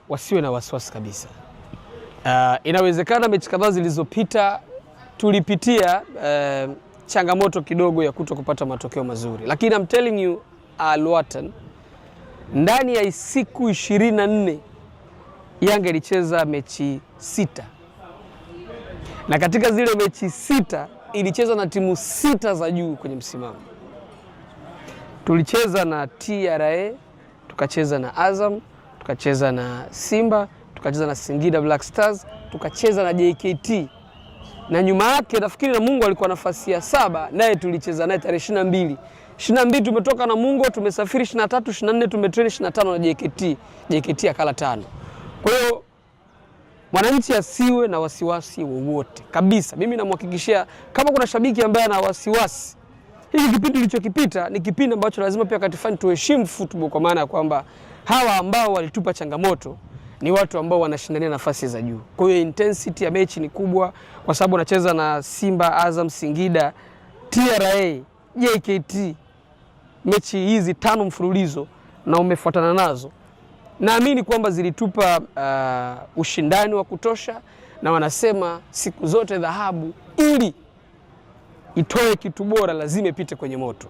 wasiwe na wasiwasi kabisa. Inawezekana mechi kadhaa zilizopita tulipitia changamoto kidogo ya kuto kupata matokeo mazuri, lakini I'm telling you Al-Watan, ndani ya siku 24 Yanga ilicheza mechi 6, na katika zile mechi 6 ilicheza na timu 6 za juu kwenye msimamo. Tulicheza na TRA, tukacheza na Azam, tukacheza na Simba, tukacheza na Singida Black Stars, tukacheza na JKT. Na nyuma yake nafikiri Namungo alikuwa nafasi ya 7, naye tulicheza naye tarehe 22. 22 tumetoka Namungo, tumesafiri 23, 24 tumetrain 25 na JKT. JKT akala 5. Kwa hiyo mwananchi asiwe na wasiwasi wowote kabisa. Mimi namhakikishia, kama kuna shabiki ambaye ana wasiwasi, hiki kipindi kilichokipita ni kipindi ambacho lazima pia katifani tuheshimu football, kwa maana ya kwamba hawa ambao walitupa changamoto ni watu ambao wanashindania nafasi za juu. Kwa hiyo intensity ya mechi ni kubwa, kwa sababu unacheza na Simba, Azam, Singida, TRA, JKT, mechi hizi 5 mfululizo na umefuatana nazo. Naamini kwamba zilitupa ushindani wa kutosha, na wanasema siku zote dhahabu ili itoe kitu bora lazima ipite kwenye moto.